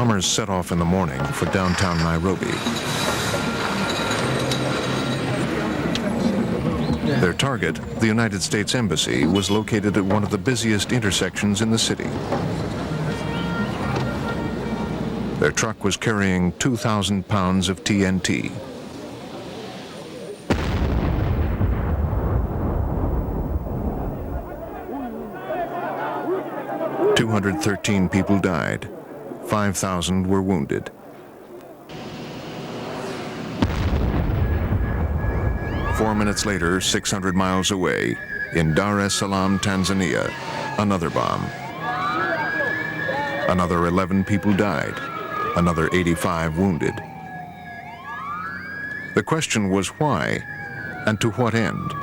bombers set off in the morning for downtown Nairobi. Their target, the United States Embassy, was located at one of the busiest intersections in the city. Their truck was carrying 2,000 pounds of TNT. "213 people died. 5,000 were wounded." Four minutes later, 600 miles away, in Dar es Salaam, Tanzania, another bomb. Another 11 people died, another 85 wounded. The question was why, and to what end?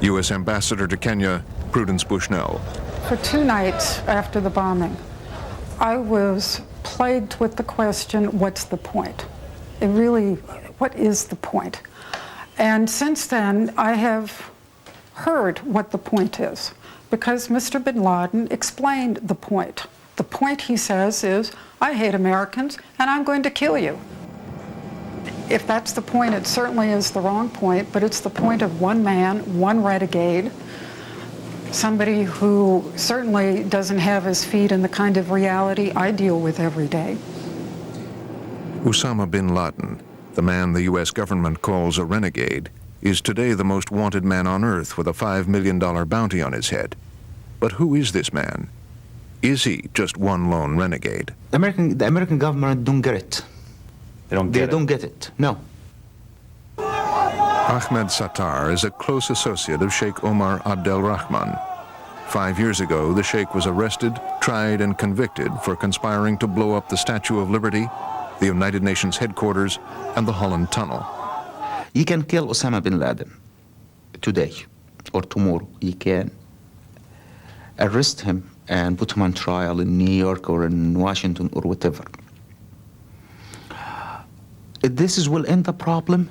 U.S. Ambassador to Kenya, Prudence Bushnell. For 2 nights after the bombing, I was plagued with the question, what's the point? What is the point? And since then, I have heard what the point is, because Mr. bin Laden explained the point. The point, he says, is, I hate Americans, and I'm going to kill you. If that's the point, it certainly is the wrong point, but it's the point of one man, one renegade, somebody who certainly doesn't have his feet in the kind of reality I deal with every day. Osama bin Laden, the man the U.S. government calls a renegade, is today the most wanted man on earth with a $5 million bounty on his head. But who is this man? Is he just one lone renegade? The American government don't get it. They don't get it, no. Ahmed Sattar is a close associate of Sheikh Omar Abdel Rahman. 5 years ago, the Sheikh was arrested, tried, and convicted for conspiring to blow up the Statue of Liberty, the United Nations headquarters, and the Holland Tunnel. You can kill Osama bin Laden today or tomorrow. You can arrest him and put him on trial in New York or in Washington or whatever. This will end the problem?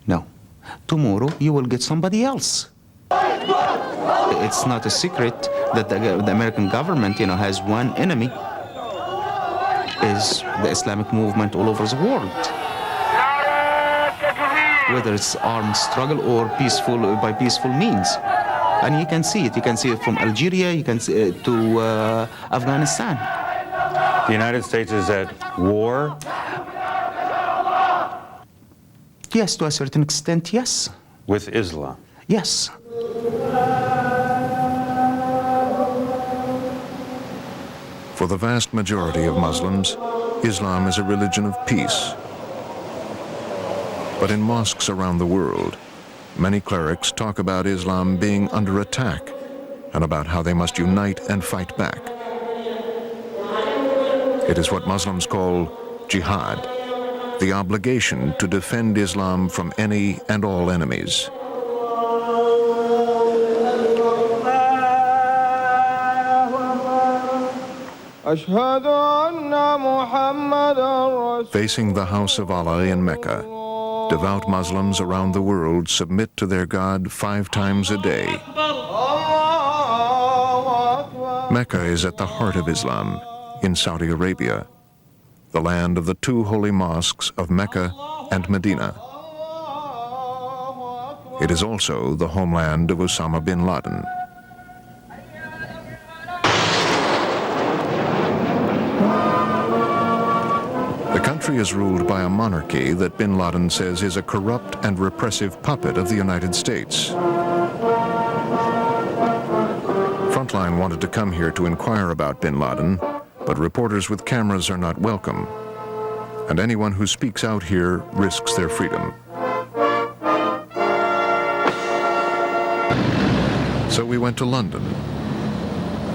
No. Tomorrow you will get somebody else. It's not a secret that the American government, has one enemy, is the Islamic movement all over the world. Whether it's armed struggle or by peaceful means. And you can see it. You can see it from Algeria, you can see it to Afghanistan. The United States is at war? Yes, to a certain extent, yes. With Islam? Yes. For the vast majority of Muslims, Islam is a religion of peace. But in mosques around the world, many clerics talk about Islam being under attack and about how they must unite and fight back. It is what Muslims call jihad, the obligation to defend Islam from any and all enemies. Facing the house of Allah in Mecca, devout Muslims around the world submit to their God 5 times a day. Mecca is at the heart of Islam, in Saudi Arabia, the land of the 2 holy mosques of Mecca and Medina. It is also the homeland of Osama bin Laden. The country is ruled by a monarchy that bin Laden says is a corrupt and repressive puppet of the United States. Frontline wanted to come here to inquire about bin Laden, but reporters with cameras are not welcome, and anyone who speaks out here risks their freedom. So we went to London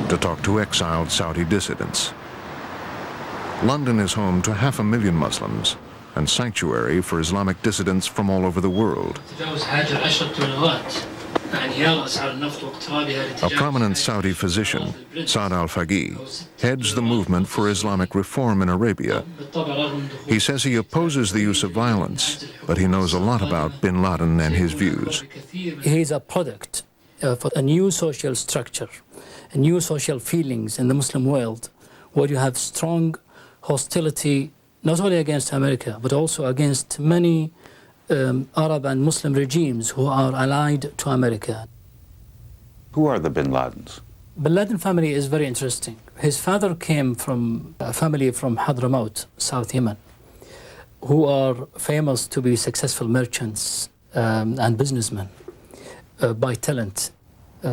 to talk to exiled Saudi dissidents. London is home to 500,000 Muslims and sanctuary for Islamic dissidents from all over the world. A prominent Saudi physician, Saad al-Faqih, heads the movement for Islamic reform in Arabia. He says he opposes the use of violence, but he knows a lot about bin Laden and his views. He is a product of a new social structure, new social feelings in the Muslim world, where you have strong hostility not only against America, but also against many Arab and Muslim regimes who are allied to America. Who are the bin Ladens? Bin Laden family is very interesting. His father came from a family from Hadramaut, South Yemen, who are famous to be successful merchants and businessmen by talent,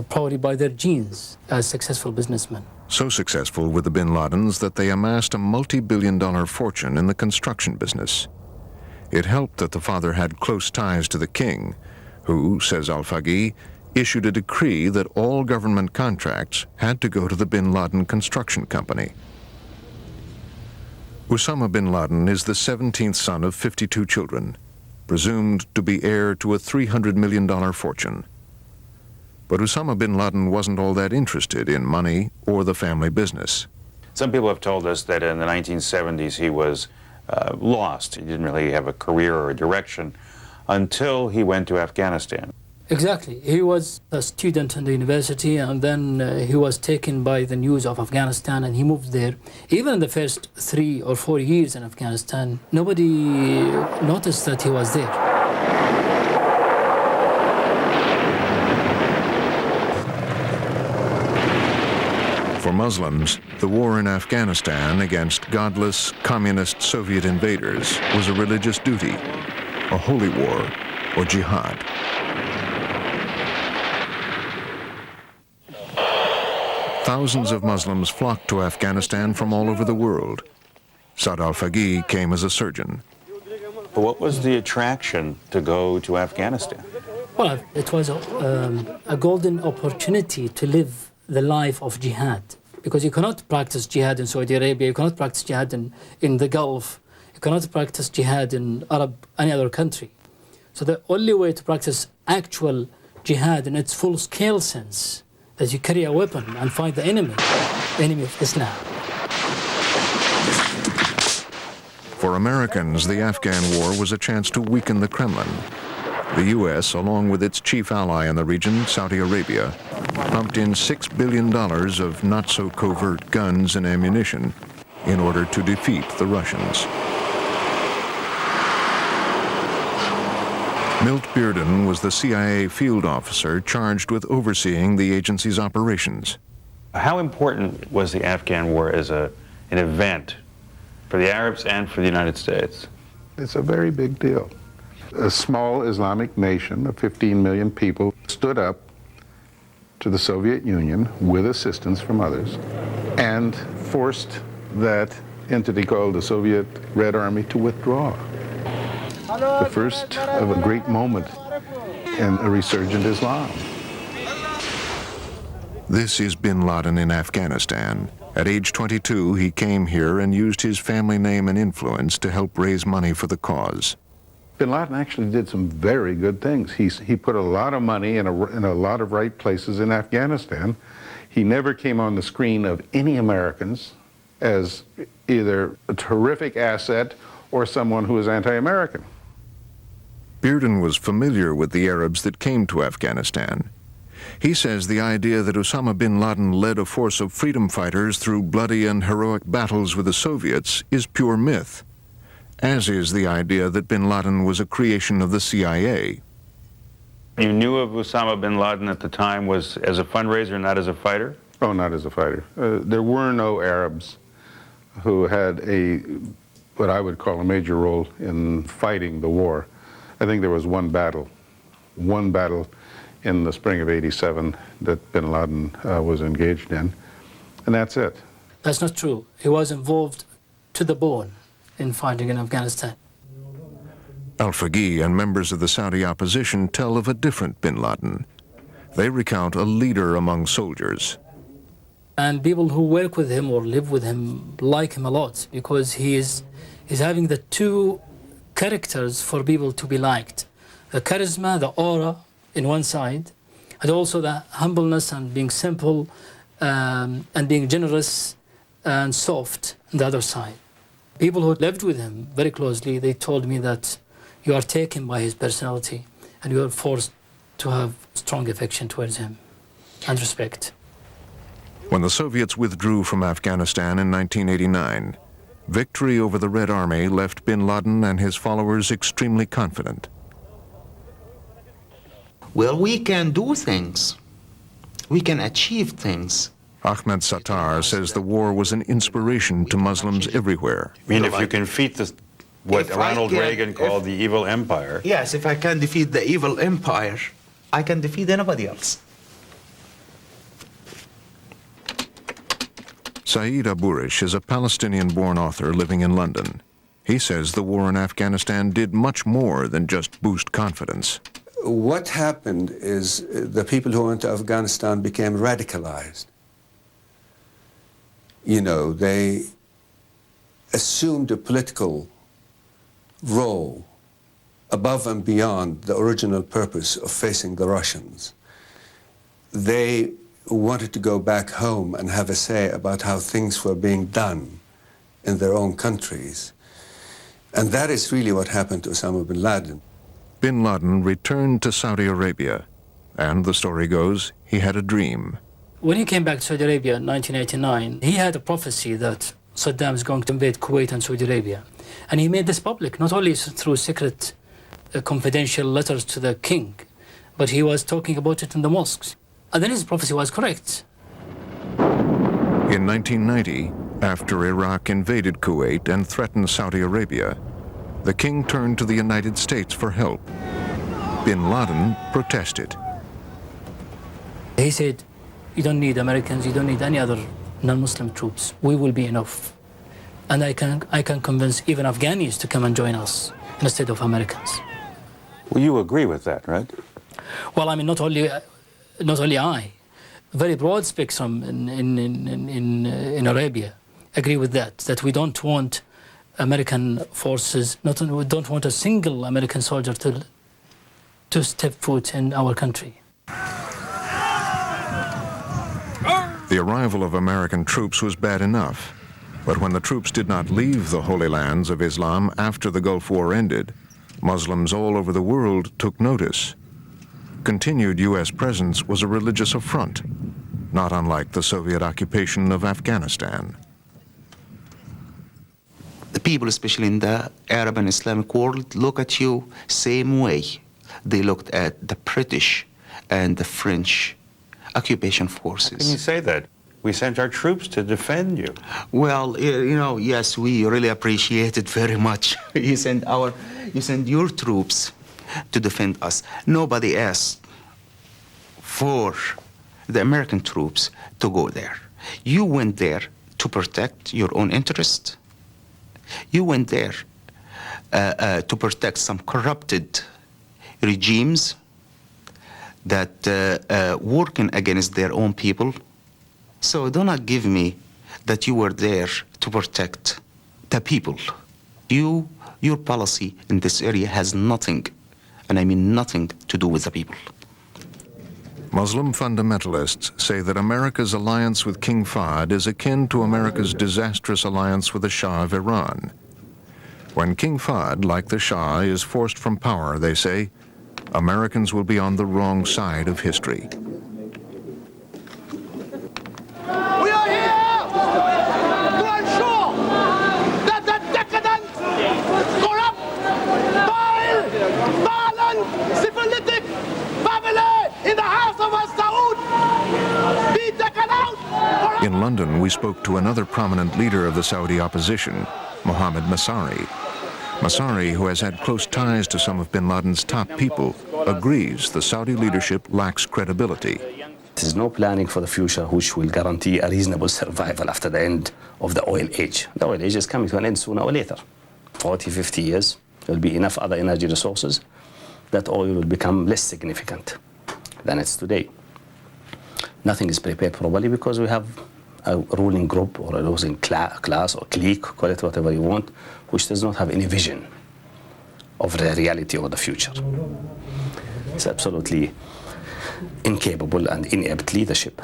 probably by their genes as successful businessmen. So successful were the bin Ladens that they amassed a multi-billion-dollar fortune in the construction business. It helped that the father had close ties to the king, who, says Al-Faqih, issued a decree that all government contracts had to go to the bin Laden construction company. Osama bin Laden is the 17th son of 52 children, presumed to be heir to a $300 million fortune. But Osama bin Laden wasn't all that interested in money or the family business. Some people have told us that in the 1970s he was lost. He didn't really have a career or a direction until he went to Afghanistan. Exactly. He was a student in the university, and then he was taken by the news of Afghanistan, and he moved there. Even in the first 3 or 4 years in Afghanistan, nobody noticed that he was there. For Muslims, the war in Afghanistan against godless, communist Soviet invaders was a religious duty, a holy war, or jihad. Thousands of Muslims flocked to Afghanistan from all over the world. Saad al-Faqih came as a surgeon. But what was the attraction to go to Afghanistan? Well, it was a golden opportunity to live the life of jihad, because you cannot practice jihad in Saudi Arabia, you cannot practice jihad in the Gulf, you cannot practice jihad in any other country. So the only way to practice actual jihad in its full-scale sense, that you carry a weapon and fight the enemy of Islam. For Americans, the Afghan war was a chance to weaken the Kremlin. The U.S., along with its chief ally in the region, Saudi Arabia, pumped in $6 billion of not-so-covert guns and ammunition in order to defeat the Russians. Milt Bearden was the CIA field officer charged with overseeing the agency's operations. How important was the Afghan war as an event for the Arabs and for the United States? It's a very big deal. A small Islamic nation of 15 million people stood up to the Soviet Union with assistance from others and forced that entity called the Soviet Red Army to withdraw. The first of a great moment in a resurgent Islam. This is bin Laden in Afghanistan. At age 22, he came here and used his family name and influence to help raise money for the cause. Bin Laden actually did some very good things. He put a lot of money in a lot of right places in Afghanistan. He never came on the screen of any Americans as either a terrific asset or someone who was anti-American. Bearden was familiar with the Arabs that came to Afghanistan. He says the idea that Osama bin Laden led a force of freedom fighters through bloody and heroic battles with the Soviets is pure myth, as is the idea that bin Laden was a creation of the CIA. You knew of Osama bin Laden at the time was as a fundraiser, not as a fighter? Oh, not as a fighter. There were no Arabs who had what I would call a major role in fighting the war. I think there was one battle in the spring of '87 that bin Laden was engaged in, and that's it. That's not true. He was involved to the bone in fighting in Afghanistan. Al-Faqih and members of the Saudi opposition tell of a different bin Laden. They recount a leader among soldiers. And people who work with him or live with him like him a lot, because he's having the two characters for people to be liked. The charisma, the aura in one side, and also the humbleness and being simple and being generous and soft on the other side. People who lived with him very closely, they told me that you are taken by his personality and you are forced to have strong affection towards him and respect. When the Soviets withdrew from Afghanistan in 1989, victory over the Red Army left bin Laden and his followers extremely confident. Well, we can do things. We can achieve things. Ahmed Sattar says the war was an inspiration to Muslims everywhere. I mean, if you can defeat what If I Ronald can- Reagan called the evil empire, Yes, if I can defeat the evil empire, I can defeat anybody else. Saeed Aburish is a Palestinian-born author living in London. He says the war in Afghanistan did much more than just boost confidence. What happened is the people who went to Afghanistan became radicalized. You know, they assumed a political role above and beyond the original purpose of facing the Russians. They wanted to go back home and have a say about how things were being done in their own countries. And that is really what happened to Osama bin Laden. Bin Laden returned to Saudi Arabia, and the story goes, he had a dream. When he came back to Saudi Arabia in 1989, he had a prophecy that Saddam is going to invade Kuwait and Saudi Arabia. And he made this public, not only through secret, confidential letters to the king, but he was talking about it in the mosques. And then his prophecy was correct. In 1990, after Iraq invaded Kuwait and threatened Saudi Arabia, the king turned to the United States for help. Bin Laden protested. He said, you don't need Americans, you don't need any other non-Muslim troops. We will be enough. And I can convince even Afghanis to come and join us instead of Americans. well, you agree with that, right? Well, I mean, not only I, very broad spectrum in Arabia agree with that we don't want American forces, we don't want a single American soldier to step foot in our country. The arrival of American troops was bad enough, but when the troops did not leave the holy lands of Islam after the Gulf War ended, Muslims all over the world took notice. Continued U.S. presence was a religious affront, not unlike the Soviet occupation of Afghanistan. The people, especially in the Arab and Islamic world, look at you same way they looked at the British and the French occupation forces. Can you say that? We sent our troops to defend you. Well, you know, yes, we really appreciate it very much. You send your troops to defend us. Nobody asked for the American troops to go there. You went there to protect your own interest. You went there to protect some corrupted regimes that working against their own people. So do not give me that you were there to protect the people. Your policy in this area has nothing, and I mean nothing, to do with the people. Muslim fundamentalists say that America's alliance with King Fahd is akin to America's disastrous alliance with the Shah of Iran. When King Fahd, like the Shah, is forced from power, they say, Americans will be on the wrong side of history. We are here to ensure that the decadent, corrupt, vile, violent, syphilitic family in the house of Saud be taken out. In London, we spoke to another prominent leader of the Saudi opposition, Mohammed Masari. Masari, who has had close ties to some of bin Laden's top people, agrees the Saudi leadership lacks credibility. There is no planning for the future which will guarantee a reasonable survival after the end of the oil age. The oil age is coming to an end sooner or later. 40, 50 years, there will be enough other energy resources that oil will become less significant than it's today. Nothing is prepared probably because we have a ruling group or a ruling class or clique, call it whatever you want, which does not have any vision of the reality or the future. It's absolutely incapable and inept leadership.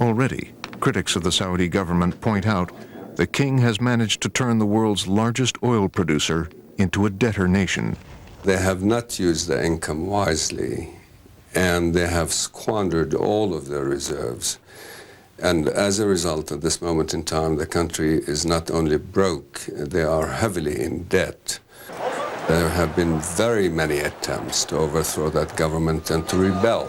Already, critics of the Saudi government point out the king has managed to turn the world's largest oil producer into a debtor nation. They have not used their income wisely, and they have squandered all of their reserves. And as a result, at this moment in time, the country is not only broke, they are heavily in debt. There have been very many attempts to overthrow that government and to rebel.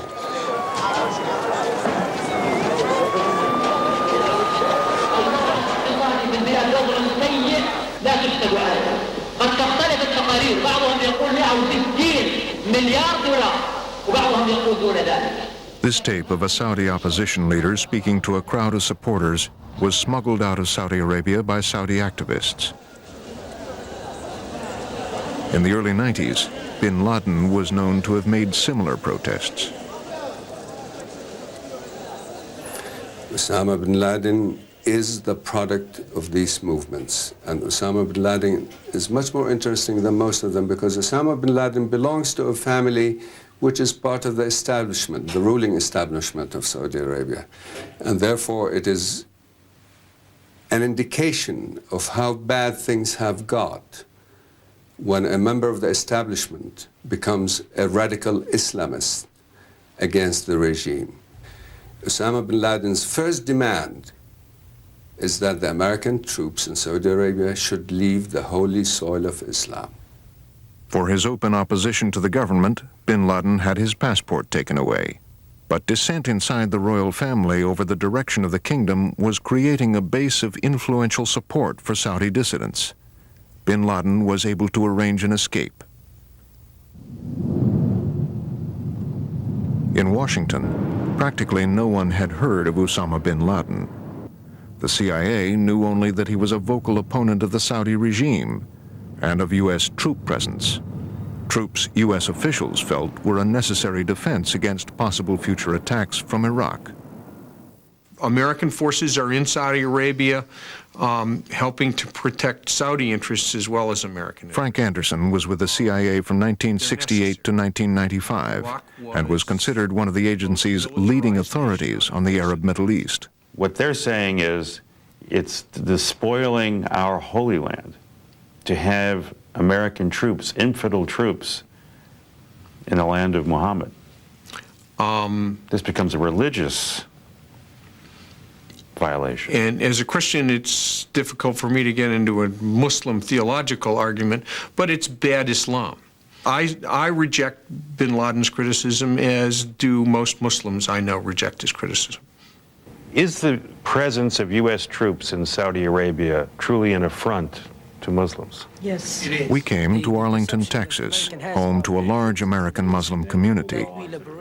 This tape of a Saudi opposition leader speaking to a crowd of supporters was smuggled out of Saudi Arabia by Saudi activists. In the early 90s, bin Laden was known to have made similar protests. Osama bin Laden is the product of these movements. And Osama bin Laden is much more interesting than most of them because Osama bin Laden belongs to a family which is part of the establishment, the ruling establishment of Saudi Arabia. And therefore it is an indication of how bad things have got when a member of the establishment becomes a radical Islamist against the regime. Osama bin Laden's first demand is that the American troops in Saudi Arabia should leave the holy soil of Islam. For his open opposition to the government, bin Laden had his passport taken away. But dissent inside the royal family over the direction of the kingdom was creating a base of influential support for Saudi dissidents. Bin Laden was able to arrange an escape. In Washington, practically no one had heard of Osama bin Laden. The CIA knew only that he was a vocal opponent of the Saudi regime and of U.S. troop presence. Troops U.S. officials felt were a necessary defense against possible future attacks from Iraq. American forces are in Saudi Arabia, helping to protect Saudi interests as well as American interests. Frank Anderson was with the CIA from 1968 to 1995 and was considered one of the agency's leading authorities on the Arab Middle East. What they're saying is it's despoiling our Holy Land to have American troops, infidel troops, in the land of Muhammad. This becomes a religious violation. And as a Christian, it's difficult for me to get into a Muslim theological argument, but it's bad Islam. I reject bin Laden's criticism, as do most Muslims I know reject his criticism. Is the presence of U.S. troops in Saudi Arabia truly an affront to Muslims? Yes. We came to Arlington, Texas, home to a large American Muslim community,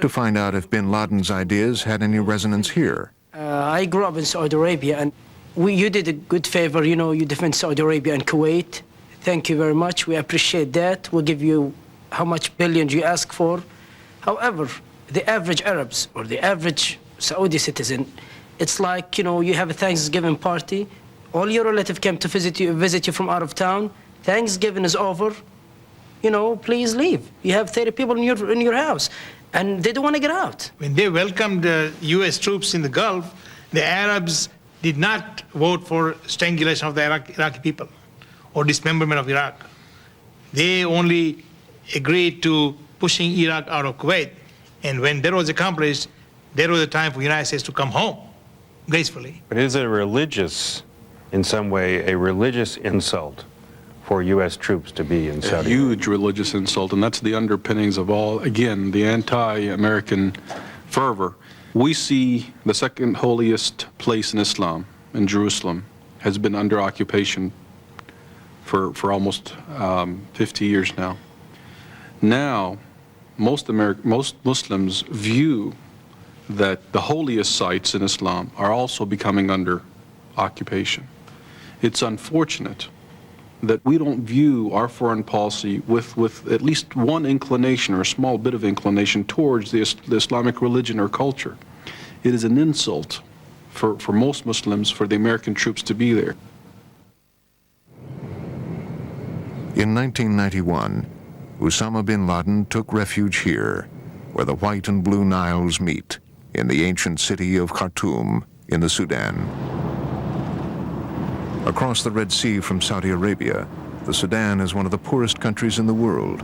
to find out if bin Laden's ideas had any resonance here. I grew up in Saudi Arabia, and you did a good favor, you know, you defend Saudi Arabia and Kuwait. Thank you very much. We appreciate that. We'll give you how much billions you ask for. However, the average Arabs or the average Saudi citizen, it's like, you know, you have a Thanksgiving party. All your relatives came to visit you from out of town. Thanksgiving is over. You know, please leave. You have 30 people in your house, and they don't want to get out. When they welcomed U.S. troops in the Gulf, the Arabs did not vote for strangulation of the Iraqi people or dismemberment of Iraq. They only agreed to pushing Iraq out of Kuwait. And when that was accomplished, there was a time for the United States to come home gracefully. But is it in some way, a religious insult for U.S. troops to be in Saudi Arabia? A huge religious insult, and that's the underpinnings of all, again, the anti-American fervor. We see the second holiest place in Islam, in Jerusalem, has been under occupation for almost 50 years now. Now, most Muslims view that the holiest sites in Islam are also becoming under occupation. It's unfortunate that we don't view our foreign policy with at least one inclination or a small bit of inclination towards the Islamic religion or culture. It is an insult for most Muslims for the American troops to be there. In 1991, Osama bin Laden took refuge here, where the white and blue Niles meet, in the ancient city of Khartoum in the Sudan. Across the Red Sea from Saudi Arabia, the Sudan is one of the poorest countries in the world.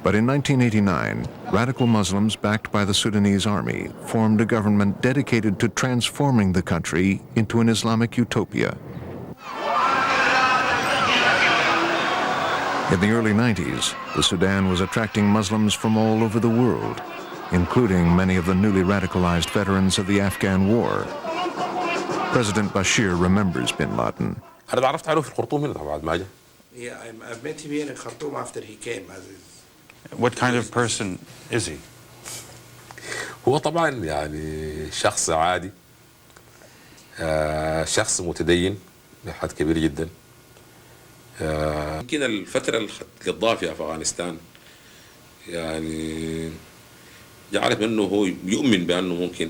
But in 1989, radical Muslims backed by the Sudanese army formed a government dedicated to transforming the country into an Islamic utopia. In the early 90s, the Sudan was attracting Muslims from all over the world, including many of the newly radicalized veterans of the Afghan War. President Bashir remembers bin Laden. أنا تعرفت عليه في الخرطوم هنا بعد ما جاء. Yeah, I've met him here in Khartoum after he came. What kind of person is he? هو طبعا يعني شخص عادي، شخص متدين لحد كبير جدا. يمكن الفترة اللي قضاها في أفغانستان يعني يعرف أنه هو يؤمن بأنه ممكن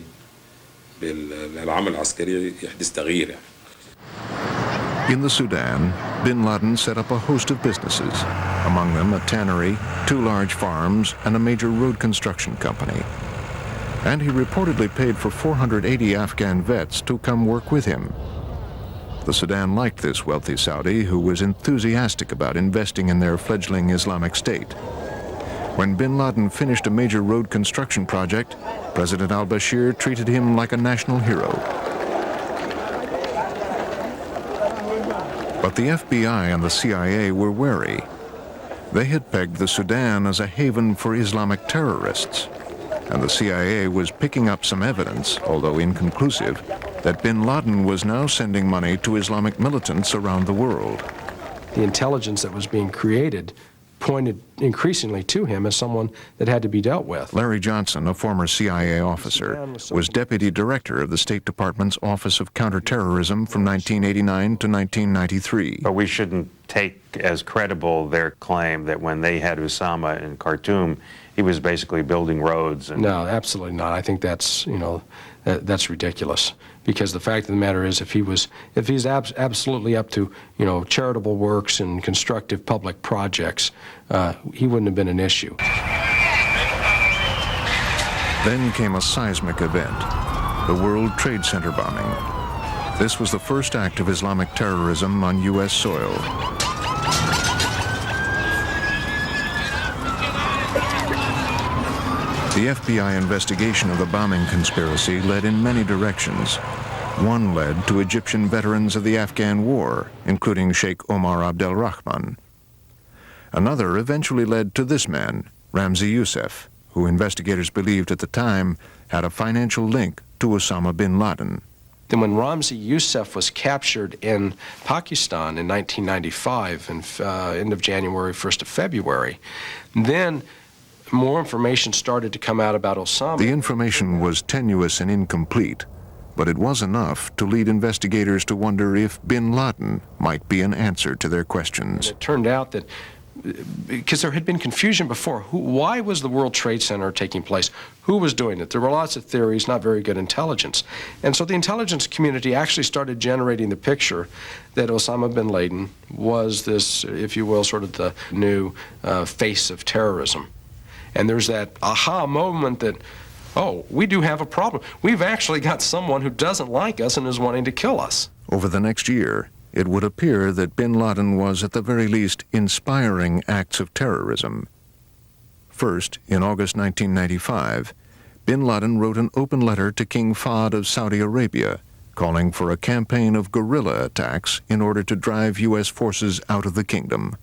بالعمل العسكري يحدث تغيير يعني. In the Sudan, bin Laden set up a host of businesses, among them a tannery, 2 large farms, and a major road construction company. And he reportedly paid for 480 Afghan vets to come work with him. The Sudan liked this wealthy Saudi, who was enthusiastic about investing in their fledgling Islamic State. When bin Laden finished a major road construction project, President al-Bashir treated him like a national hero. But the FBI and the CIA were wary. They had pegged the Sudan as a haven for Islamic terrorists, and the CIA was picking up some evidence, although inconclusive, that bin Laden was now sending money to Islamic militants around the world. The intelligence that was being created pointed increasingly to him as someone that had to be dealt with. Larry Johnson, a former CIA officer, was deputy director of the State Department's Office of Counterterrorism from 1989 to 1993. But we shouldn't take as credible their claim that when they had Osama in Khartoum, he was basically building roads. And no, absolutely not. I think that's, that's ridiculous. Because the fact of the matter is, if he's absolutely up to, charitable works and constructive public projects, he wouldn't have been an issue. Then came a seismic event, the World Trade Center bombing. This was the first act of Islamic terrorism on U.S. soil. The FBI investigation of the bombing conspiracy led in many directions. One led to Egyptian veterans of the Afghan War, including Sheikh Omar Abdel Rahman. Another eventually led to this man, Ramzi Youssef, who investigators believed at the time had a financial link to Osama bin Laden. Then when Ramzi Youssef was captured in Pakistan in 1995, end of January, 1st of February, then more information started to come out about Osama. The information was tenuous and incomplete, but it was enough to lead investigators to wonder if bin Laden might be an answer to their questions. And it turned out that, because there had been confusion before, why was the World Trade Center taking place? Who was doing it? There were lots of theories, not very good intelligence. And so the intelligence community actually started generating the picture that Osama bin Laden was this, if you will, sort of the new face of terrorism. And there's that aha moment that, oh, we do have a problem. We've actually got someone who doesn't like us and is wanting to kill us. Over the next year, it would appear that bin Laden was, at the very least, inspiring acts of terrorism. First, in August 1995, bin Laden wrote an open letter to King Fahd of Saudi Arabia, calling for a campaign of guerrilla attacks in order to drive U.S. forces out of the kingdom.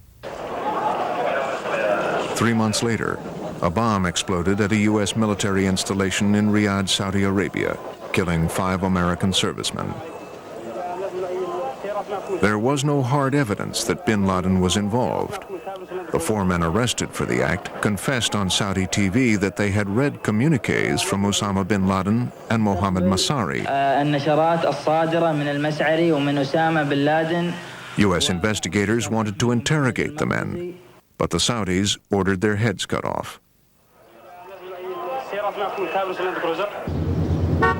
3 months later, a bomb exploded at a U.S. military installation in Riyadh, Saudi Arabia, killing 5 American servicemen. There was no hard evidence that bin Laden was involved. The 4 men arrested for the act confessed on Saudi TV that they had read communiques from Osama bin Laden and Mohammed Masari. U.S. investigators wanted to interrogate the men, but the Saudis ordered their heads cut off.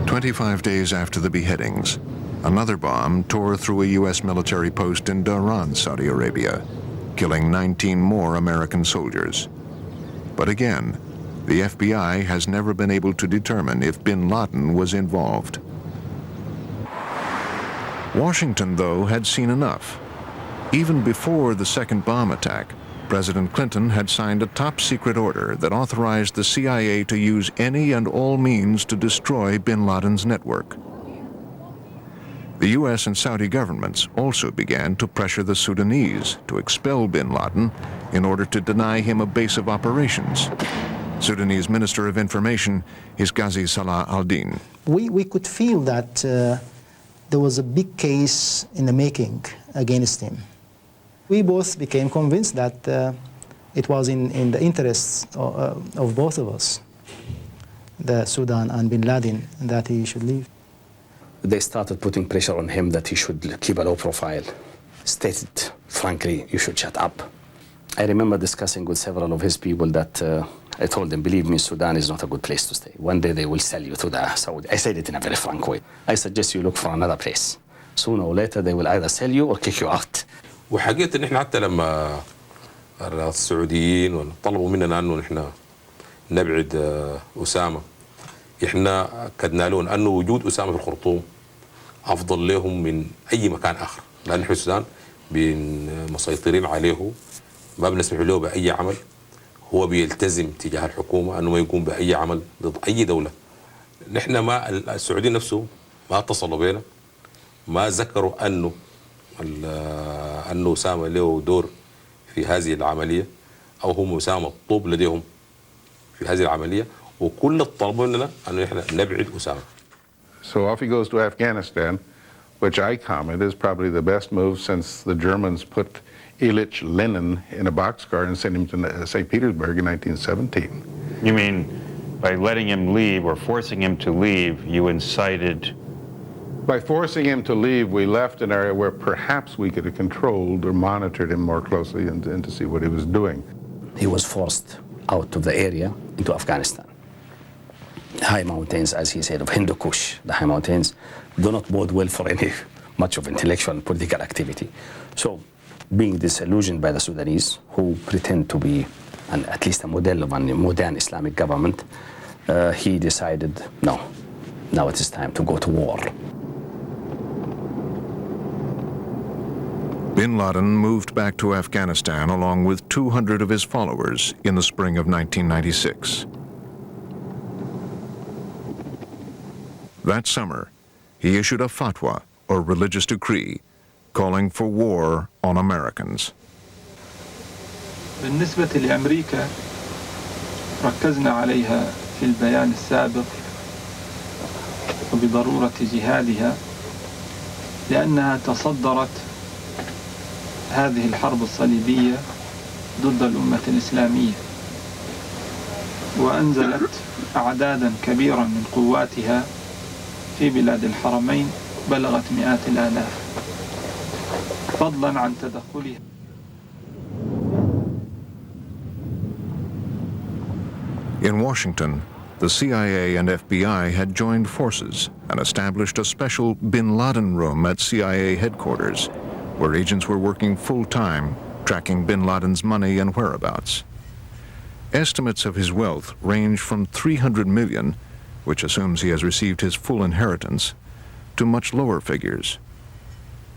25 days after the beheadings, another bomb tore through a U.S. military post in Dhahran, Saudi Arabia, killing 19 more American soldiers. But again, the FBI has never been able to determine if bin Laden was involved. Washington, though, had seen enough. Even before the second bomb attack, President Clinton had signed a top-secret order that authorized the CIA to use any and all means to destroy bin Laden's network. The U.S. and Saudi governments also began to pressure the Sudanese to expel bin Laden in order to deny him a base of operations. Sudanese Minister of Information is Ghazi Salah al-Din. We could feel that there was a big case in the making against him. We both became convinced that it was in the interests of both of us, the Sudan and bin Laden, that he should leave. They started putting pressure on him that he should keep a low profile. Stated, frankly, you should shut up. I remember discussing with several of his people that I told them, believe me, Sudan is not a good place to stay. One day they will sell you to the Saudi. I said it in a very frank way. I suggest you look for another place. Sooner or later they will either sell you or kick you out. وحقيقة ان احنا حتى لما السعوديين طلبوا مننا انه نحن نبعد أسامة، احنا كدنا لهم انه وجود أسامة في الخرطوم افضل لهم من اي مكان اخر، لان نحن السودان مسيطرين عليه، ما بنسمح له باي عمل، هو بيلتزم تجاه الحكومة انه ما يقوم باي عمل ضد اي دولة. نحن ما السعوديين نفسه ما اتصلوا بينا، ما ذكروا انه أسامة له دور في هذه العملية أو هم أسامة مطلوب لديهم في هذه العملية، وكل الطلب مننا أنه نحن نبعد أسامة. So off he goes to Afghanistan, which I comment is probably the best move since the Germans put Ilyich Lenin in a boxcar and sent him to St. Petersburg in 1917. You mean by letting him leave or forcing him to leave, you incited? By forcing him to leave, we left an area where perhaps we could have controlled or monitored him more closely and to see what he was doing. He was forced out of the area into Afghanistan. The high mountains, as he said, of Hindu Kush, the high mountains, do not bode well for any much of intellectual and political activity. So, being disillusioned by the Sudanese, who pretend to be at least a model of a modern Islamic government, he decided, no, now it is time to go to war. Bin Laden moved back to Afghanistan along with 200 of his followers in the spring of 1996. That summer, he issued a fatwa, or religious decree, calling for war on Americans. بالنسبة لأمريكا ركزنا عليها في البيان السابق وبضرورة جهادها لأنها تصدرت هذه الحرب الصليبية ضد الأمة الإسلامية وأنزلت أعدادا كبيرة من قواتها في بلاد الحرمين بلغت مئات الآلاف فضلا عن تدخلها. In Washington, the CIA and FBI had joined forces and established a special Bin Laden room at CIA headquarters, where agents were working full-time, tracking bin Laden's money and whereabouts. Estimates of his wealth range from 300 million, which assumes he has received his full inheritance, to much lower figures.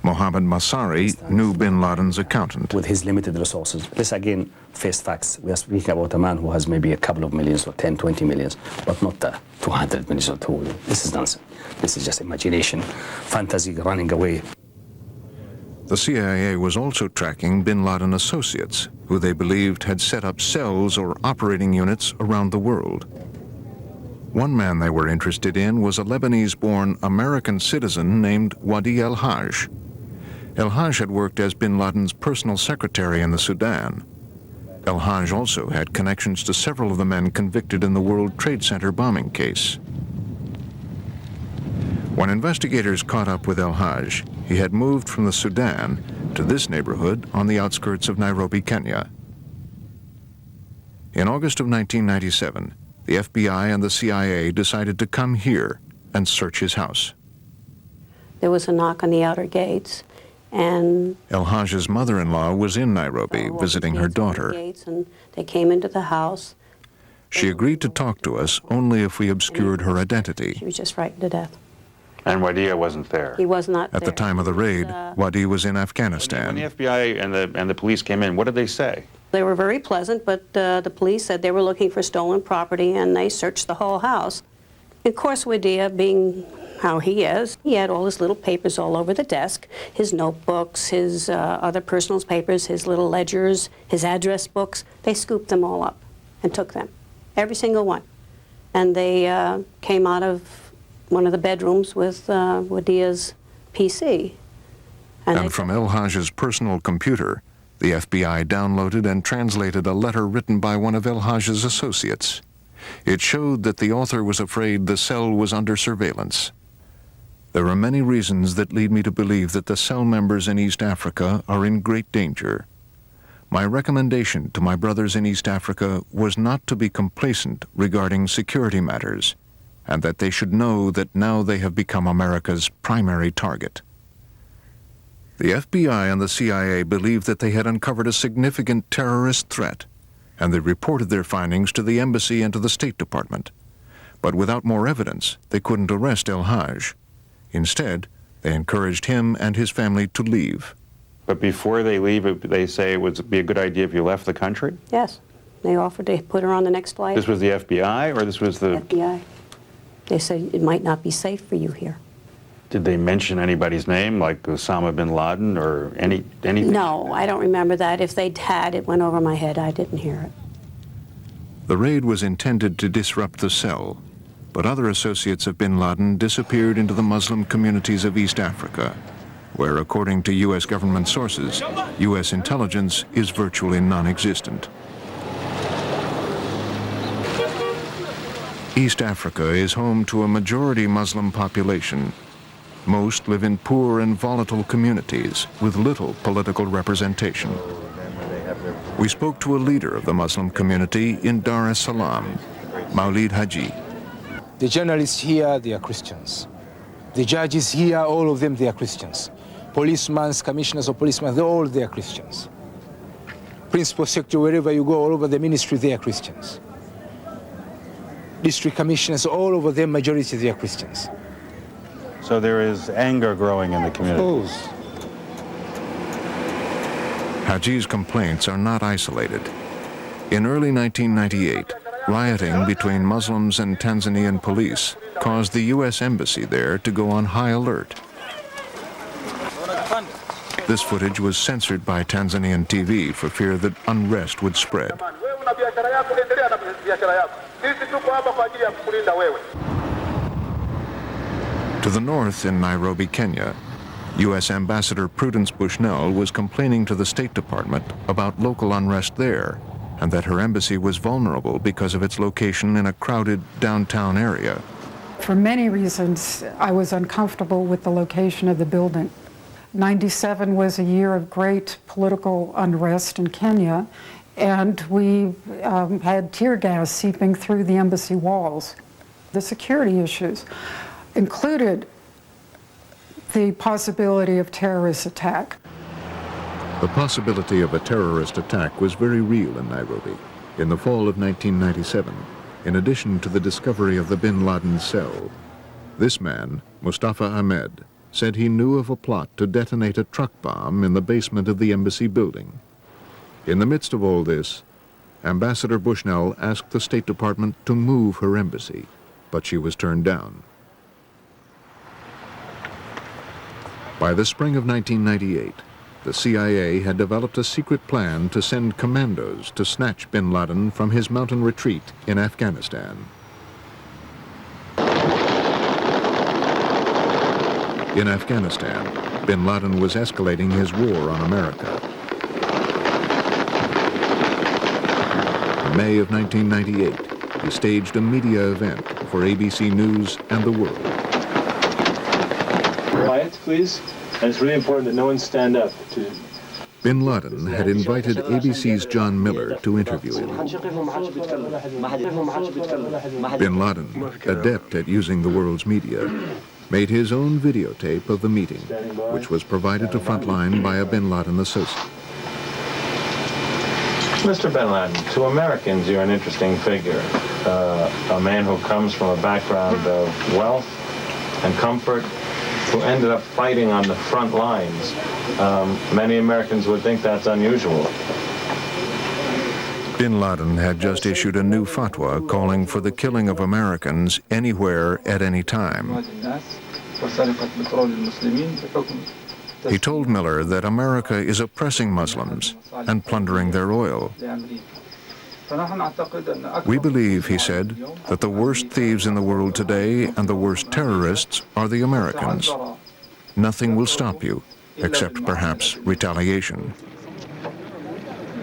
Mohammed Masari knew bin Laden's accountant. With his limited resources, let's again face facts. We are speaking about a man who has maybe a couple of millions or 10, 20 millions, but not 200 millions or 2. This is nonsense. This is just imagination, fantasy running away. The CIA was also tracking bin Laden associates, who they believed had set up cells or operating units around the world. One man they were interested in was a Lebanese-born American citizen named Wadi El-Haj. El-Haj had worked as bin Laden's personal secretary in the Sudan. El-Haj also had connections to several of the men convicted in the World Trade Center bombing case. When investigators caught up with El-Haj, he had moved from the Sudan to this neighborhood on the outskirts of Nairobi, Kenya. In August of 1997, the FBI and the CIA decided to come here and search his house. There was a knock on the outer gates, and El-Haj's mother-in-law was in Nairobi visiting her daughter. and they came into the house. She agreed to talk to us only if we obscured her identity. She was just frightened to death. And Wadia wasn't there. He was not At there. the time of the raid, Wadi was in Afghanistan. When the FBI and the police came in, what did they say? They were very pleasant, but the police said they were looking for stolen property, and they searched the whole house. Of course, Wadea, being how he is, he had all his little papers all over the desk, his notebooks, his other personal papers, his little ledgers, his address books. They scooped them all up and took them, every single one. And they came out of one of the bedrooms with Wadea's PC. And from El-Hajj's personal computer, the FBI downloaded and translated a letter written by one of El-Hajj's associates. It showed that the author was afraid the cell was under surveillance. There are many reasons that lead me to believe that the cell members in East Africa are in great danger. My recommendation to my brothers in East Africa was not to be complacent regarding security matters, and that they should know that now they have become America's primary target. The FBI and the CIA believed that they had uncovered a significant terrorist threat, and they reported their findings to the embassy and to the State Department. But without more evidence, they couldn't arrest El-Hajj. Instead, they encouraged him and his family to leave. But before they leave, they say it would be a good idea if you left the country? Yes. They offered to put her on the next flight. This was the FBI, or this was the... FBI. They said it might not be safe for you here. Did they mention anybody's name, like Osama bin Laden or anything? No, I don't remember that. If they had, it went over my head. I didn't hear it. The raid was intended to disrupt the cell, but other associates of bin Laden disappeared into the Muslim communities of East Africa, where, according to U.S. government sources, U.S. intelligence is virtually non-existent. East Africa is home to a majority Muslim population. Most live in poor and volatile communities with little political representation. We spoke to a leader of the Muslim community in Dar es Salaam, Maulid Haji. The journalists here, they are Christians. The judges here, all of them, they are Christians. Policemen, commissioners of policemen, they are Christians. Principal secretary, wherever you go, all over the ministry, they are Christians. District commissioners, all over them, majority, they are Christians. So there is anger growing in the community. Of course. Haji's complaints are not isolated. In early 1998, rioting between Muslims and Tanzanian police caused the U.S. Embassy there to go on high alert. This footage was censored by Tanzanian TV for fear that unrest would spread. To the north in Nairobi, Kenya, U.S. Ambassador Prudence Bushnell was complaining to the State Department about local unrest there, and that her embassy was vulnerable because of its location in a crowded downtown area. For many reasons, I was uncomfortable with the location of the building. 97 was a year of great political unrest in Kenya, and we had tear gas seeping through the embassy walls. The security issues included the possibility of terrorist attack. The possibility of a terrorist attack was very real in Nairobi in the fall of 1997, in addition to the discovery of the bin Laden cell. This man, Mustafa Ahmed, said he knew of a plot to detonate a truck bomb in the basement of the embassy building. In the midst of all this, Ambassador Bushnell asked the State Department to move her embassy, but she was turned down. By the spring of 1998, the CIA had developed a secret plan to send commandos to snatch bin Laden from his mountain retreat in Afghanistan. In Afghanistan, bin Laden was escalating his war on America. In May of 1998, he staged a media event for ABC News and the world. Quiet, please. And it's really important that no one stand up. Bin Laden had invited ABC's John Miller to interview him. Bin Laden, adept at using the world's media, made his own videotape of the meeting, which was provided to Frontline by a bin Laden associate. Mr. bin Laden, to Americans, you're an interesting figure. A man who comes from a background of wealth and comfort, who ended up fighting on the front lines. Many Americans would think that's unusual. Bin Laden had just issued a new fatwa calling for the killing of Americans anywhere at any time. He told Miller that America is oppressing Muslims and plundering their oil. We believe, he said, that the worst thieves in the world today and the worst terrorists are the Americans. Nothing will stop you, except perhaps retaliation.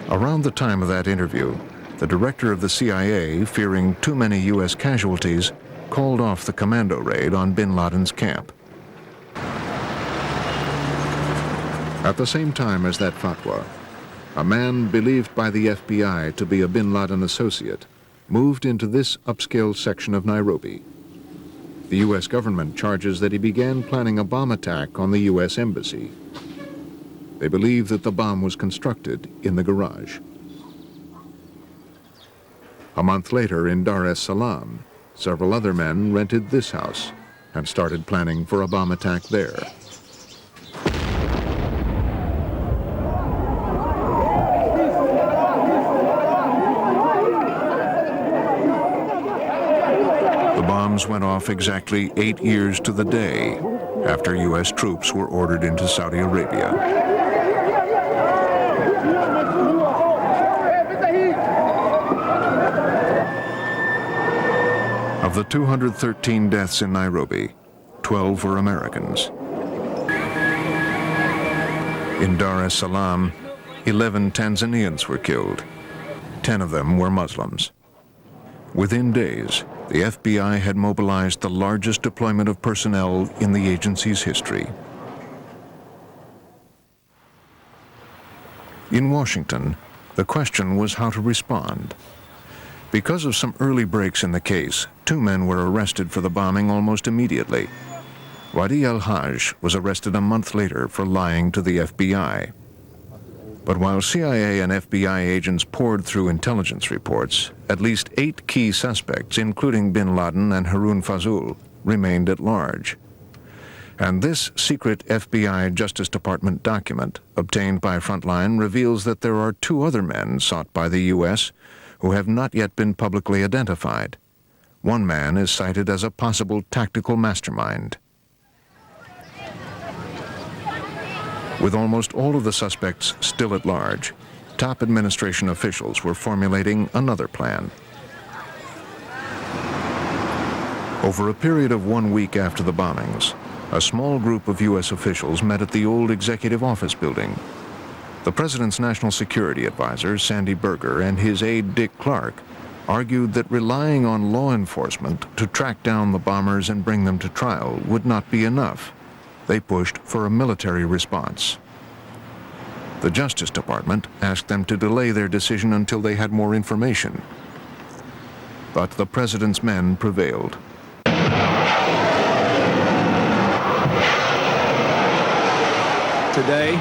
Around the time of that interview, the director of the CIA, fearing too many U.S. casualties, called off the commando raid on bin Laden's camp. At the same time as that fatwa, a man believed by the FBI to be a bin Laden associate moved into this upscale section of Nairobi. The U.S. government charges that he began planning a bomb attack on the U.S. embassy. They believe that the bomb was constructed in the garage. A month later in Dar es Salaam, several other men rented this house and started planning for a bomb attack there. The bombs went off exactly 8 years to the day after U.S. troops were ordered into Saudi Arabia. Of the 213 deaths in Nairobi, 12 were Americans. In Dar es Salaam, 11 Tanzanians were killed. 10 of them were Muslims. Within days, the FBI had mobilized the largest deployment of personnel in the agency's history. In Washington, the question was how to respond. Because of some early breaks in the case, 2 men were arrested for the bombing almost immediately. Wadi al-Hajj was arrested a month later for lying to the FBI. But while CIA and FBI agents poured through intelligence reports, at least 8 key suspects, including bin Laden and Harun Fazul, remained at large. And this secret FBI Justice Department document, obtained by Frontline, reveals that there are 2 other men sought by the U.S. who have not yet been publicly identified. One man is cited as a possible tactical mastermind. With almost all of the suspects still at large, top administration officials were formulating another plan. Over a period of 1 week after the bombings, a small group of U.S. officials met at the old executive office building. The president's national security advisor, Sandy Berger, and his aide, Dick Clark, argued that relying on law enforcement to track down the bombers and bring them to trial would not be enough. They pushed for a military response. The Justice Department asked them to delay their decision until they had more information. But the president's men prevailed. Today,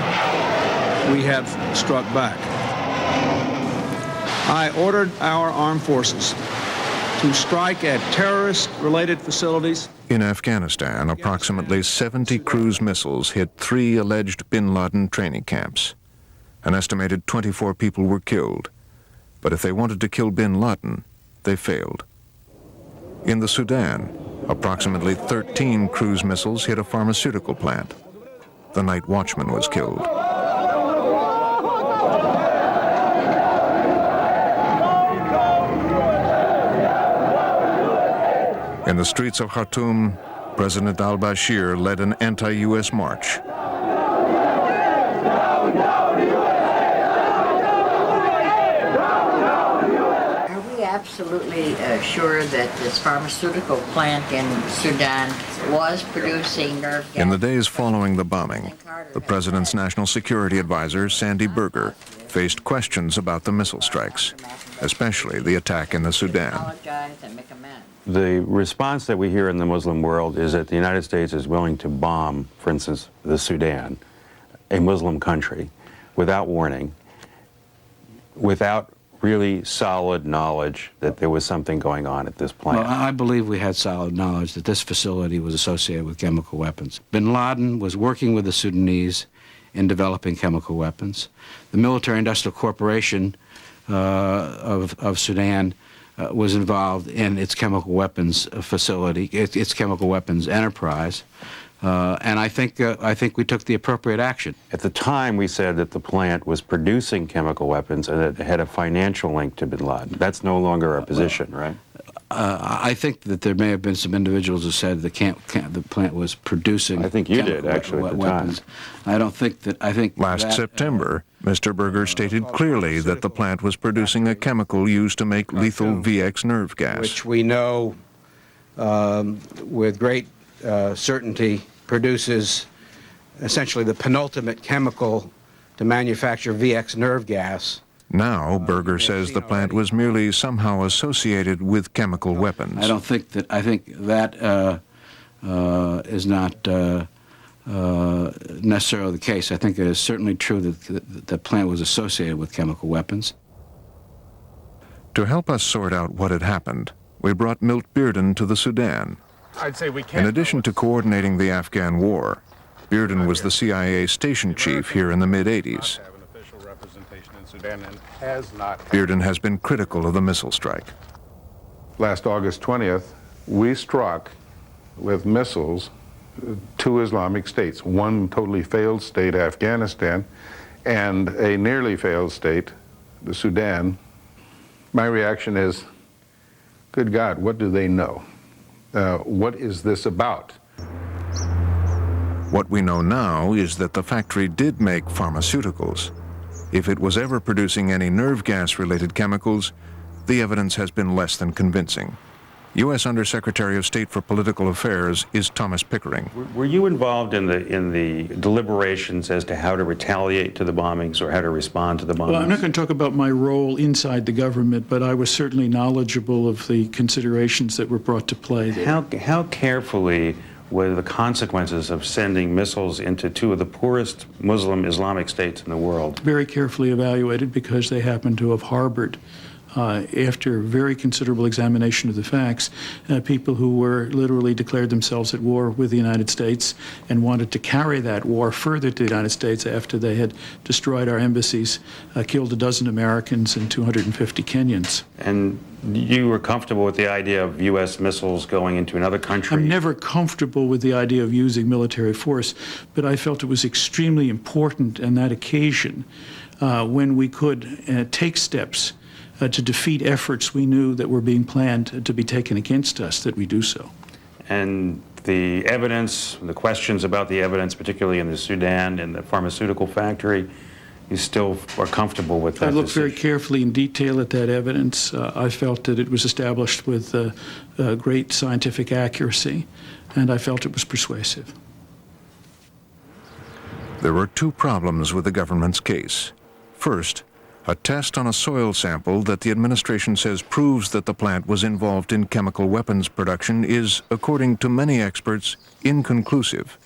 we have struck back. I ordered our armed forces to strike at terrorist-related facilities. In Afghanistan, approximately 70 cruise missiles hit 3 alleged bin Laden training camps. An estimated 24 people were killed. But if they wanted to kill bin Laden, they failed. In the Sudan, approximately 13 cruise missiles hit a pharmaceutical plant. The night watchman was killed. In the streets of Khartoum, President al-Bashir led an anti-U.S. march. Are we absolutely sure that this pharmaceutical plant in Sudan was producing nerve gas? In the days following the bombing, the president's national security advisor, Sandy Berger, faced questions about the missile strikes, especially the attack in the Sudan. The response that we hear in the Muslim world is that the United States is willing to bomb, for instance, the Sudan, a Muslim country, without warning, without really solid knowledge that there was something going on at this plant. Well, I believe we had solid knowledge that this facility was associated with chemical weapons. Bin Laden was working with the Sudanese in developing chemical weapons. The military-industrial corporation of Sudan was involved in its chemical weapons facility, its chemical weapons enterprise. And I think we took the appropriate action. At the time, we said that the plant was producing chemical weapons and that it had a financial link to bin Laden. That's no longer our position, right? I think that there may have been some individuals who said the plant was producing. I think you did, actually, at the weapons. time. I don't think that. I think Last September, Mr. Berger stated clearly that the plant was producing a chemical used to make lethal VX nerve gas. Which we know with great certainty produces essentially the penultimate chemical to manufacture VX nerve gas. Now, Berger says the plant was merely somehow associated with chemical weapons. I don't think that. I think that is not necessarily the case. I think it is certainly true that the plant was associated with chemical weapons. To help us sort out what had happened, we brought Milt Bearden to the Sudan. I'd say we can't. In addition to coordinating the Afghan war, Bearden was the CIA station chief here in the mid-'80s. Bearden has been critical of the missile strike. Last August 20th, we struck with missiles 2 Islamic states, one totally failed state, Afghanistan, and a nearly failed state, the Sudan. My reaction is, good God, what do they know? What is this about? What we know now is that the factory did make pharmaceuticals. If it was ever producing any nerve gas-related chemicals, the evidence has been less than convincing. U.S. Undersecretary of State for Political Affairs is Thomas Pickering. Were you involved in the deliberations as to how to retaliate to the bombings or how to respond to the bombings? Well, I'm not going to talk about my role inside the government, but I was certainly knowledgeable of the considerations that were brought to play there. How carefully were the consequences of sending missiles into 2 of the poorest Muslim Islamic states in the world? Very carefully evaluated because they happen to have harbored, after very considerable examination of the facts, people who were literally declared themselves at war with the United States and wanted to carry that war further to the United States after they had destroyed our embassies, killed 12 Americans and 250 Kenyans. And you were comfortable with the idea of U.S. missiles going into another country? I'm never comfortable with the idea of using military force, but I felt it was extremely important on that occasion when we could take steps to defeat efforts we knew that were being planned to be taken against us, that we do so. And the evidence, the questions about the evidence, particularly in the Sudan and the pharmaceutical factory, you still are comfortable with that? I looked very carefully in detail at that evidence. I felt that it was established with great scientific accuracy, and I felt it was persuasive. There were 2 problems with the government's case. First, a test on a soil sample that the administration says proves that the plant was involved in chemical weapons production is, according to many experts, inconclusive.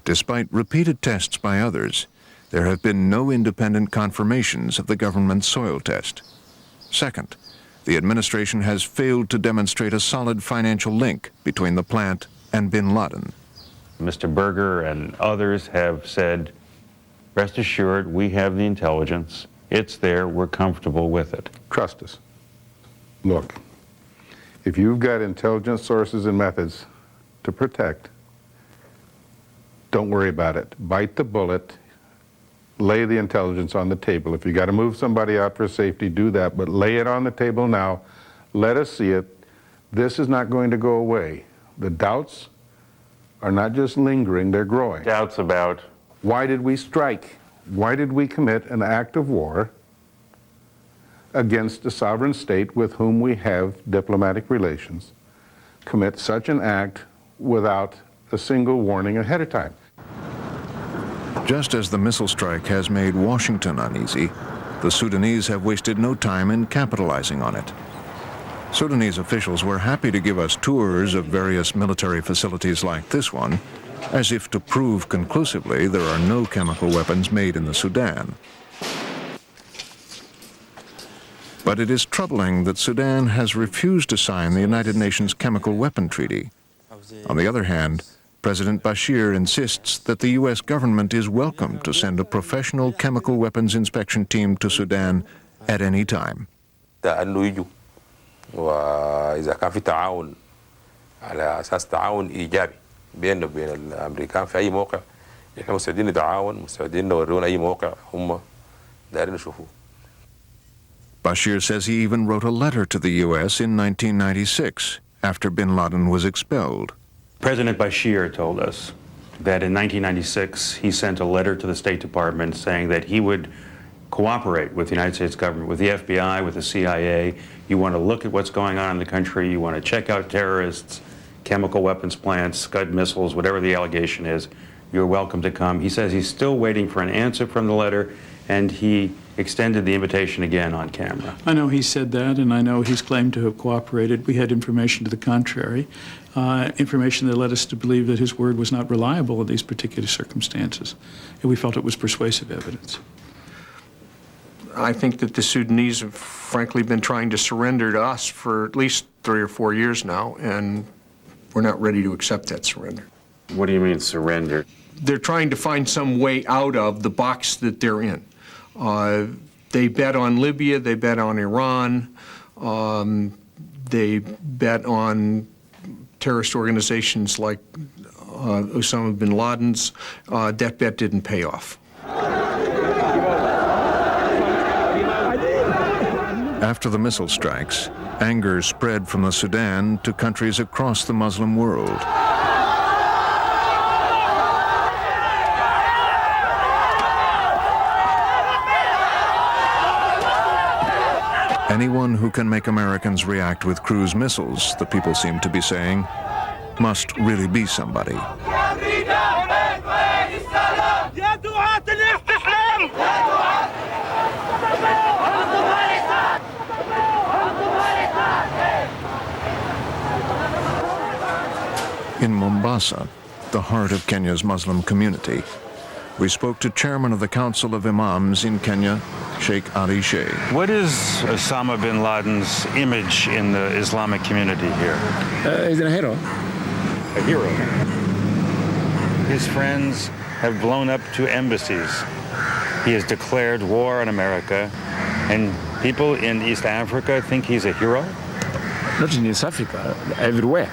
Despite repeated tests by others, there have been no independent confirmations of the government's soil test. Second, the administration has failed to demonstrate a solid financial link between the plant and bin Laden. Mr. Berger and others have said, rest assured, we have the intelligence. It's there. We're comfortable with it. Trust us. Look, if you've got intelligence sources and methods to protect, don't worry about it. Bite the bullet. Lay the intelligence on the table. If you got to move somebody out for safety, do that, but lay it on the table now. Let us see it. This is not going to go away. The doubts are not just lingering, they're growing. Doubts about? Why did we strike? Why did we commit an act of war against a sovereign state with whom we have diplomatic relations? Commit such an act without a single warning ahead of time. Just as the missile strike has made Washington uneasy, the Sudanese have wasted no time in capitalizing on it. Sudanese officials were happy to give us tours of various military facilities like this one, as if to prove conclusively there are no chemical weapons made in the Sudan. But it is troubling that Sudan has refused to sign the United Nations Chemical Weapon Treaty. On the other hand, President Bashir insists that the U.S. government is welcome to send a professional chemical weapons inspection team to Sudan at any time. انه يجوا واذا كان في تعاون على اساس تعاون ايجابي بيننا وبين الامريكان في اي موقع احنا مستعدين نتعاون مستعدين نوريهم اي موقع هم دايرين يشوفوه. Bashir says he even wrote a letter to the U.S. in 1996 after bin Laden was expelled. President Bashir told us that in 1996 he sent a letter to the State Department saying that he would cooperate with the United States government, with the FBI, with the CIA. You want to look at what's going on in the country, you want to check out terrorists, chemical weapons plants, Scud missiles, whatever the allegation is, you're welcome to come. He says he's still waiting for an answer from the letter, and he extended the invitation again on camera. I know he said that, and I know he's claimed to have cooperated. We had information to the contrary, information that led us to believe that his word was not reliable in these particular circumstances, and we felt it was persuasive evidence. I think that the Sudanese have frankly been trying to surrender to us for at least 3 or 4 years now, and we're not ready to accept that surrender. What do you mean, surrender? They're trying to find some way out of the box that they're in. They bet on Libya, they bet on Iran, they bet on terrorist organizations like Osama bin Laden's. That bet didn't pay off. After the missile strikes, anger spread from the Sudan to countries across the Muslim world. Anyone who can make Americans react with cruise missiles, the people seem to be saying, must really be somebody. In Mombasa, the heart of Kenya's Muslim community, we spoke to Chairman of the Council of Imams in Kenya, Sheikh Ali Sheikh. What is Osama bin Laden's image in the Islamic community here? He's a hero. A hero. His friends have blown up 2 embassies. He has declared war on America, and people in East Africa think he's a hero? Not in East Africa, everywhere.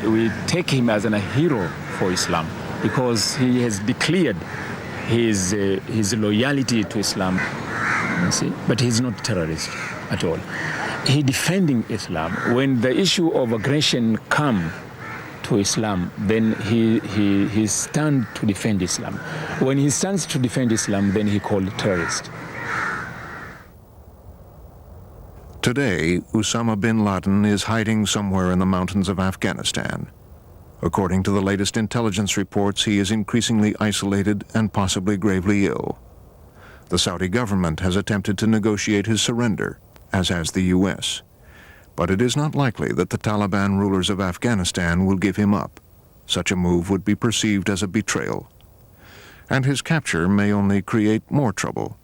We take him as a hero for Islam because he has declared his loyalty to Islam, you see? But he's not a terrorist at all. He defending Islam. When the issue of aggression come to Islam, then he stand to defend Islam. When he stands to defend Islam, then he called terrorist. Today, Osama bin Laden is hiding somewhere in the mountains of Afghanistan. According to the latest intelligence reports, he is increasingly isolated and possibly gravely ill. The Saudi government has attempted to negotiate his surrender, as has the U.S. But it is not likely that the Taliban rulers of Afghanistan will give him up. Such a move would be perceived as a betrayal. And his capture may only create more trouble.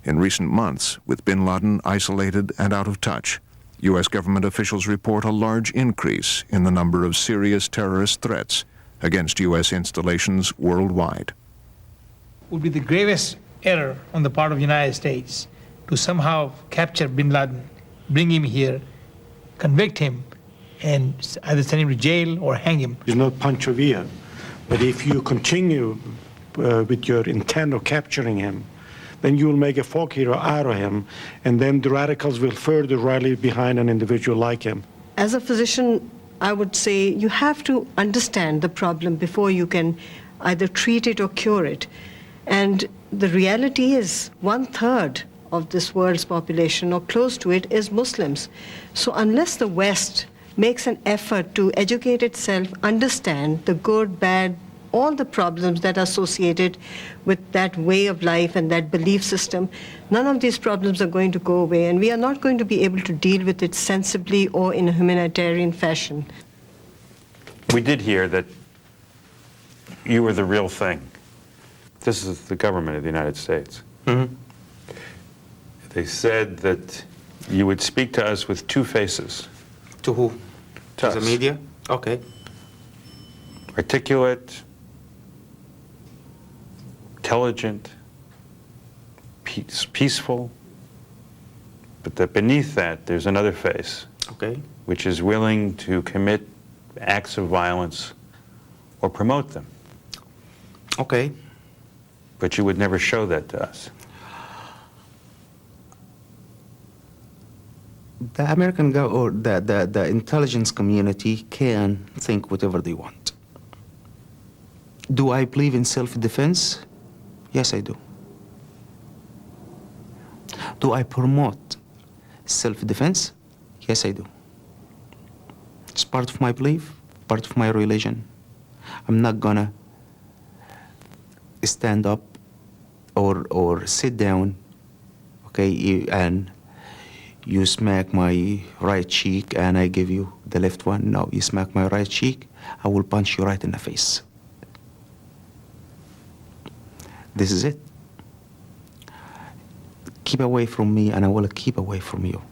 In recent months, with bin Laden isolated and out of touch, U.S. government officials report a large increase in the number of serious terrorist threats against U.S. installations worldwide. Would be the gravest error on the part of the United States to somehow capture bin Laden, bring him here, convict him, and either send him to jail or hang him. It's not Pancho Villa, but if you continue with your intent of capturing him, then you will make a folk hero out of him, and then the radicals will further rally behind an individual like him. As a physician, I would say you have to understand the problem before you can either treat it or cure it. And the reality is 1/3 of this world's population, or close to it, is Muslims. So unless the West makes an effort to educate itself, understand the good, bad, all the problems that are associated with that way of life and that belief system, none of these problems are going to go away, and we are not going to be able to deal with it sensibly or in a humanitarian fashion. We did hear that you were the real thing. This is the government of the United States. Mm-hmm. They said that you would speak to us with 2 faces. To who? To the us. media? Okay. Articulate, intelligent, peaceful, But that beneath that, there's another face. Okay. Which is willing to commit acts of violence or promote them. Okay. But you would never show that to us. The American or the intelligence community can think whatever they want. Do I believe in self-defense? Yes, I do. Do I promote self-defense? Yes, I do. It's part of my belief, part of my religion. I'm not gonna stand up or sit down, okay, and you smack my right cheek and I give you the left one. No, you smack my right cheek, I will punch you right in the face. This is it. Keep away from me and I will keep away from you.